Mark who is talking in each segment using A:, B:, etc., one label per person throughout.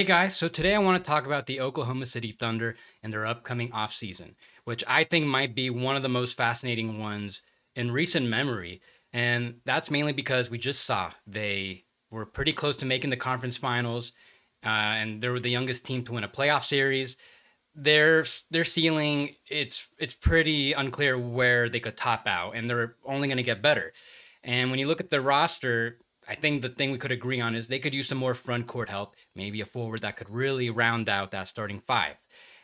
A: Hey guys, so today I want to talk about the Oklahoma City Thunder and their upcoming offseason, which I think might be one of the most fascinating ones in recent memory. And that's mainly because we just saw they were pretty close to making the conference finals, and they were the youngest team to win a playoff series. Their ceiling, it's pretty unclear where they could top out, and they're only going to get better. And when you look at the roster, I think the thing we could agree on is they could use some more front court help, maybe a forward that could really round out that starting five.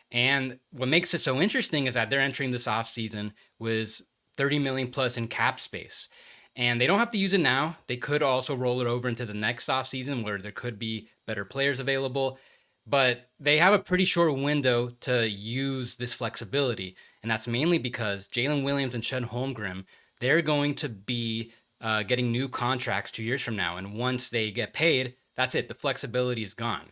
A: And what makes it so interesting is that they're entering this offseason with 30 million plus in cap space. And they don't have to use it now. They could also roll it over into the next offseason where there could be better players available. But they have a pretty short window to use this flexibility. And that's mainly because Jalen Williams and Chet Holmgren, they're going to be getting new contracts 2 years from now. And once they get paid, that's it. The flexibility is gone.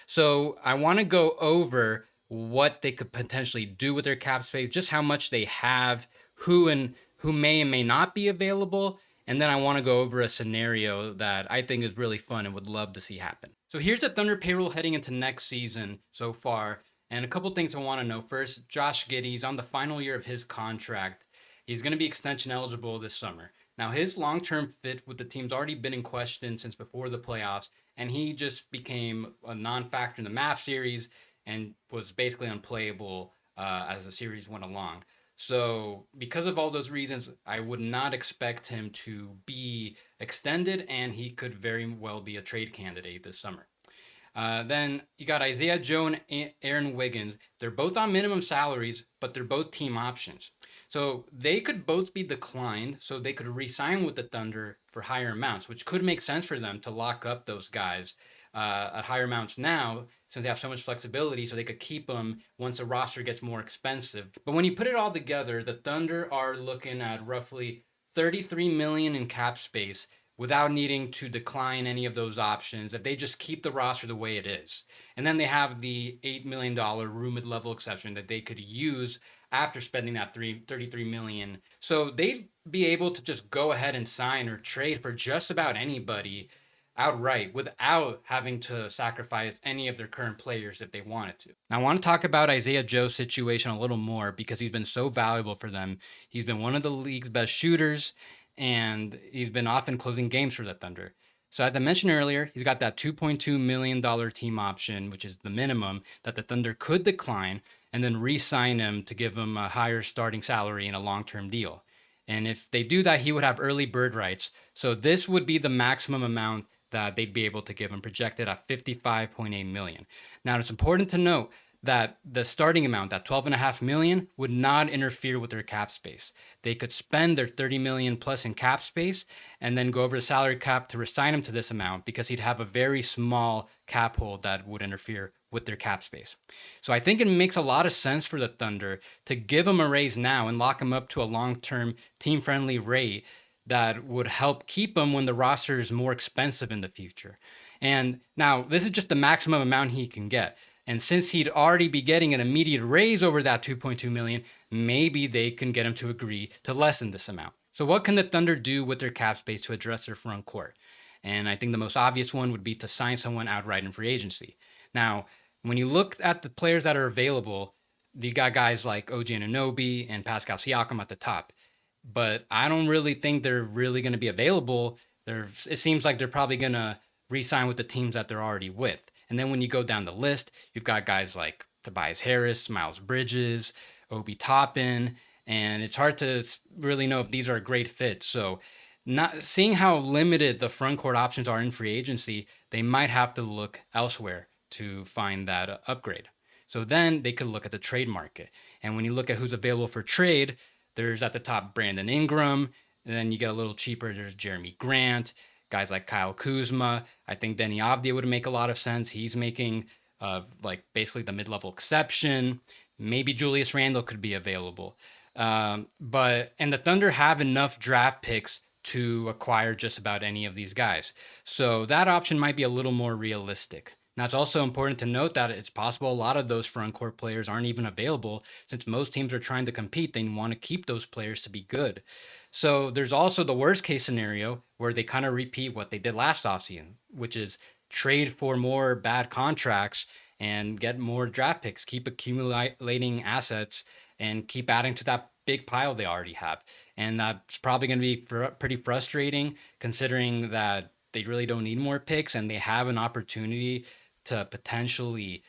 A: So I want to go over what they could potentially do with their cap space, just how much they have, who may and may not be available, and then I want to go over a scenario that I think is really fun and would love to see happen. So here's the Thunder payroll heading into next season so far, and a couple things I want to know. First, Josh Giddey's on the final year of his contract. He's going to be extension eligible this summer. Now, his long term fit with the team's already been in question since before the playoffs, and he just became a non factor in the Mavs series and was basically unplayable as the series went along. So, because of all those reasons, I would not expect him to be extended, and he could very well be a trade candidate this summer. Then you got Isaiah Joe and Aaron Wiggins. They're both on minimum salaries, but they're both team options. So they could both be declined, so they could re-sign with the Thunder for higher amounts, which could make sense for them to lock up those guys at higher amounts now, since they have so much flexibility, so they could keep them once the roster gets more expensive. But when you put it all together, the Thunder are looking at roughly 33 million in cap space without needing to decline any of those options if they just keep the roster the way it is. And then they have the $8 million room at level exception that they could use after spending that 33 million. So they'd be able to just go ahead and sign or trade for just about anybody outright without having to sacrifice any of their current players if they wanted to. Now, I want to talk about Isaiah Joe's situation a little more because he's been so valuable for them. He's been one of the league's best shooters, and he's been often closing games for the Thunder. So as I mentioned earlier, he's got that $2.2 million team option, which is the minimum that the Thunder could decline and then re-sign him to give him a higher starting salary and a long-term deal. And if they do that, he would have early bird rights. So this would be the maximum amount that they'd be able to give him, projected at 55.8 million. Now, it's important to note that the starting amount, that 12.5 million, would not interfere with their cap space. They could spend their 30 million plus in cap space and then go over the salary cap to resign him to this amount because he'd have a very small cap hold that would interfere with their cap space. So I think it makes a lot of sense for the Thunder to give him a raise now and lock him up to a long-term team-friendly rate that would help keep him when the roster is more expensive in the future. And now this is just the maximum amount he can get. And since he'd already be getting an immediate raise over that 2.2 million, maybe they can get him to agree to lessen this amount. So what can the Thunder do with their cap space to address their front court? And I think the most obvious one would be to sign someone outright in free agency. Now, when you look at the players that are available, you got guys like OG Anunoby and Pascal Siakam at the top. But I don't really think they're really going to be available. It seems like they're probably going to re-sign with the teams that they're already with. And then when you go down the list, you've got guys like Tobias Harris, Miles Bridges, Obi Toppin, and it's hard to really know if these are a great fit. So, not seeing how limited the front court options are in free agency, they might have to look elsewhere to find that upgrade. So then they could look at the trade market. And when you look at who's available for trade, there's at the top Brandon Ingram, and then you get a little cheaper. There's Jeremy Grant, guys like Kyle Kuzma. I think Denny Avdia would make a lot of sense. He's making like basically the mid-level exception. Maybe Julius Randle could be available. And the Thunder have enough draft picks to acquire just about any of these guys. So that option might be a little more realistic. Now, it's also important to note that it's possible a lot of those front court players aren't even available since most teams are trying to compete. They want to keep those players to be good. So there's also the worst case scenario where they kind of repeat what they did last offseason, which is trade for more bad contracts and get more draft picks, keep accumulating assets, and keep adding to that big pile they already have. And that's probably going to be pretty frustrating considering that they really don't need more picks and they have an opportunity to potentially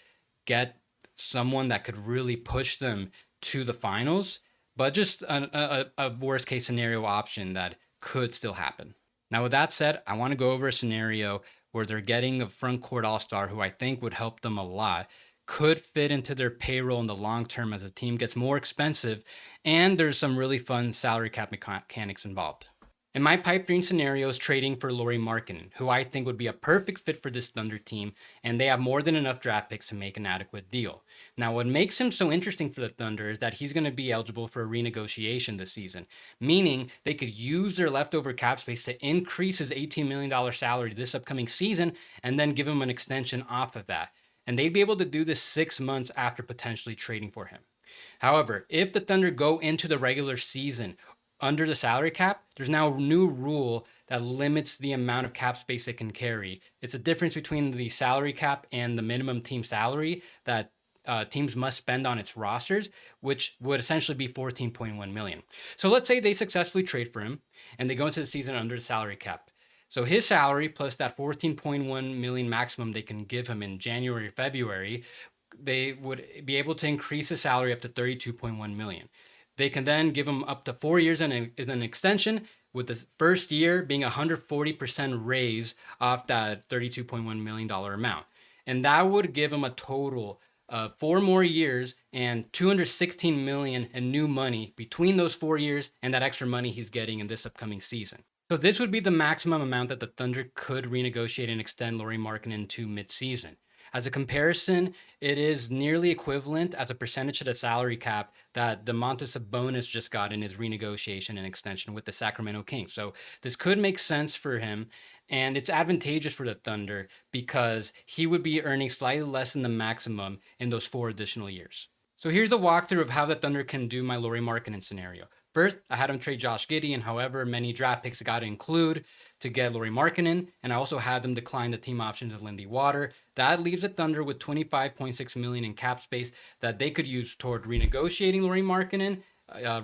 A: get someone that could really push them to the finals, but just a worst case scenario option that could still happen. Now, with that said, I want to go over a scenario where they're getting a front court all star who I think would help them a lot, could fit into their payroll in the long term as the team gets more expensive, and there's some really fun salary cap mechanics involved. In my pipe dream scenario is trading for Lauri Markkanen, who I think would be a perfect fit for this Thunder team, and they have more than enough draft picks to make an adequate deal. Now, what makes him so interesting for the Thunder is that he's going to be eligible for a renegotiation this season, meaning they could use their leftover cap space to increase his $18 million salary this upcoming season and then give him an extension off of that. And they'd be able to do this 6 months after potentially trading for him. However, if the Thunder go into the regular season under the salary cap, there's now a new rule that limits the amount of cap space it can carry. It's a difference between the salary cap and the minimum team salary that teams must spend on its rosters, which would essentially be 14.1 million. So let's say they successfully trade for him and they go into the season under the salary cap. So his salary plus that 14.1 million maximum they can give him in January or February, they would be able to increase his salary up to 32.1 million. They can then give him up to 4 years as an extension, with the first year being a 140% raise off that $32.1 million amount. And that would give him a total of 4 more years and $216 million in new money between those 4 years and that extra money he's getting in this upcoming season. So this would be the maximum amount that the Thunder could renegotiate and extend Lauri Markkanen to mid-season. As a comparison, it is nearly equivalent as a percentage of the salary cap that Domantas Sabonis just got in his renegotiation and extension with the Sacramento Kings. So this could make sense for him, and it's advantageous for the Thunder because he would be earning slightly less than the maximum in those 4 additional years. So here's a walkthrough of how the Thunder can do my Lauri Markkanen scenario. First, I had him trade Josh Giddey, and however many draft picks I got to include to get Lauri Markkanen, and I also had them decline the team options of Lindy Water. That leaves the Thunder with $25.6 million in cap space that they could use toward renegotiating Lauri Markkanen,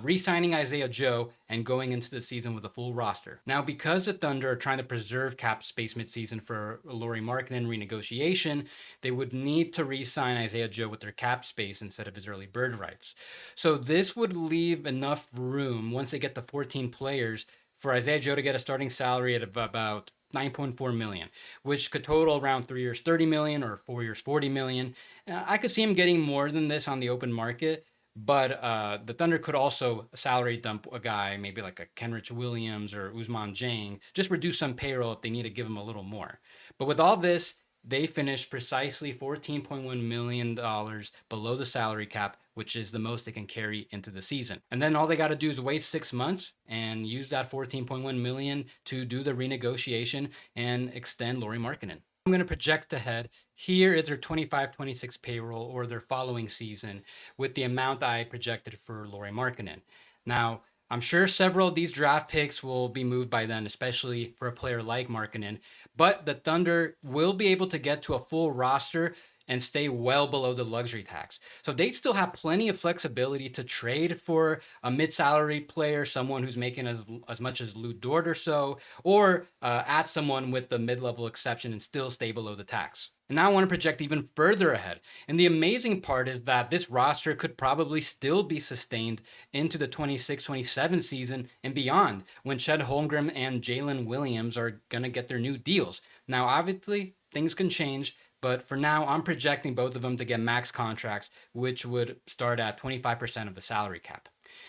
A: re-signing Isaiah Joe, and going into the season with a full roster. Now, because the Thunder are trying to preserve cap space midseason for Lauri Markkanen renegotiation, they would need to re-sign Isaiah Joe with their cap space instead of his early bird rights. So this would leave enough room once they get the 14 players for Isaiah Joe to get a starting salary at about 9.4 million, which could total around 3 years 30 million or 4 years 40 million. I could see him getting more than this on the open market, but the Thunder could also salary dump a guy, maybe like a Kenrich Williams or Ousmane Dieng, just reduce some payroll if they need to give him a little more. But with all this, they finished precisely $14.1 million below the salary cap, which is the most they can carry into the season. And then all they got to do is wait 6 months and use that 14.1 million to do the renegotiation and extend Lauri Markkanen. I'm going to project ahead. Here is their 25-26 payroll or their following season with the amount I projected for Lauri Markkanen. Now, I'm sure several of these draft picks will be moved by then, especially for a player like Markkanen, but the Thunder will be able to get to a full roster and stay well below the luxury tax. So they'd still have plenty of flexibility to trade for a mid-salary player, someone who's making as much as Lou Dort or so, or add someone with the mid-level exception and still stay below the tax. And now I want to project even further ahead. And the amazing part is that this roster could probably still be sustained into the 26-27 season and beyond when Chet Holmgren and Jalen Williams are going to get their new deals. Now, obviously, things can change, but for now, I'm projecting both of them to get max contracts, which would start at 25% of the salary cap.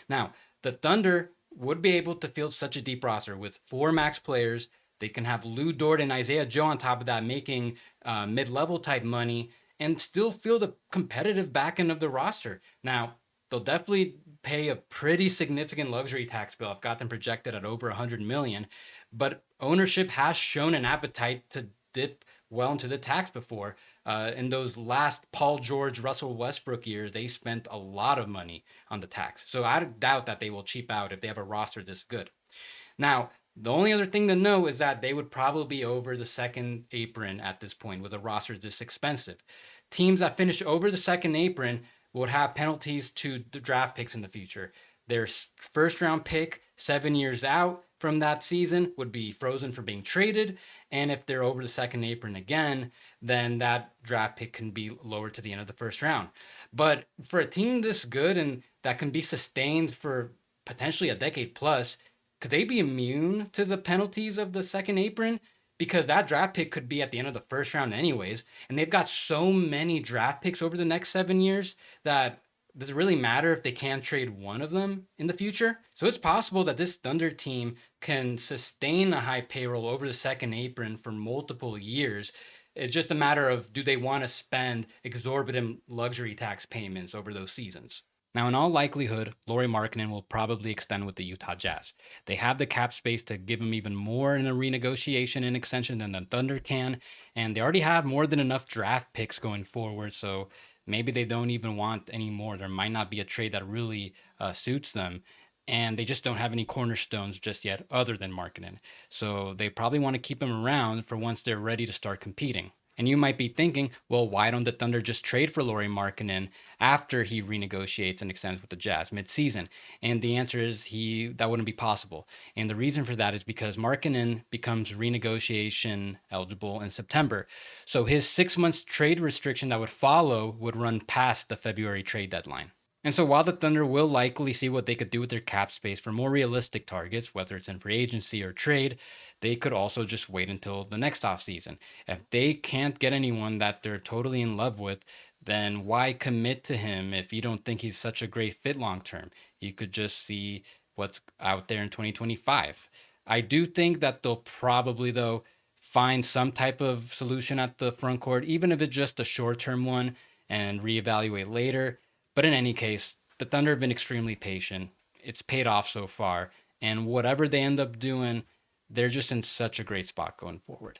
A: Now, the Thunder would be able to field such a deep roster with 4 max players. They can have Lou Dort and Isaiah Joe on top of that, making mid-level type money, and still field a competitive back end of the roster. Now, they'll definitely pay a pretty significant luxury tax bill. I've got them projected at over 100 million, but ownership has shown an appetite to dip well into the tax before. In those last Paul George, Russell Westbrook years, they spent a lot of money on the tax. So I doubt that they will cheap out if they have a roster this good. Now, The only other thing to know is that they would probably be over the second apron at this point with a roster this expensive. Teams that finish over the second apron would have penalties to the draft picks in the future. Their first round pick 7 years out from that season would be frozen from being traded. And if they're over the second apron again, then that draft pick can be lowered to the end of the first round. But for a team this good and that can be sustained for potentially a decade plus, could they be immune to the penalties of the second apron? Because that draft pick could be at the end of the first round, anyways. And they've got so many draft picks over the next 7 years that does it really matter if they can't trade one of them in the future? So it's possible that this Thunder team can sustain a high payroll over the second apron for multiple years. It's just a matter of do they want to spend exorbitant luxury tax payments over those seasons? Now, in all likelihood, Lauri Markkanen will probably extend with the Utah Jazz. They have the cap space to give him even more in a renegotiation and extension than the Thunder can, and they already have more than enough draft picks going forward, so maybe they don't even want any more. There might not be a trade that really suits them, and they just don't have any cornerstones just yet other than Markkanen. So they probably want to keep him around for once they're ready to start competing. And you might be thinking, well, why don't the Thunder just trade for Lauri Markkanen after he renegotiates and extends with the Jazz mid-season? And the answer is that wouldn't be possible. And the reason for that is because Markkanen becomes renegotiation eligible in September. So his 6 months trade restriction that would follow would run past the February trade deadline. And so while the Thunder will likely see what they could do with their cap space for more realistic targets, whether it's in free agency or trade, they could also just wait until the next offseason. If they can't get anyone that they're totally in love with, then why commit to him if you don't think he's such a great fit long term? You could just see what's out there in 2025. I do think that they'll probably, though, find some type of solution at the front court, even if it's just a short term one, and reevaluate later. But in any case, the Thunder have been extremely patient. It's paid off so far. And whatever they end up doing, they're just in such a great spot going forward.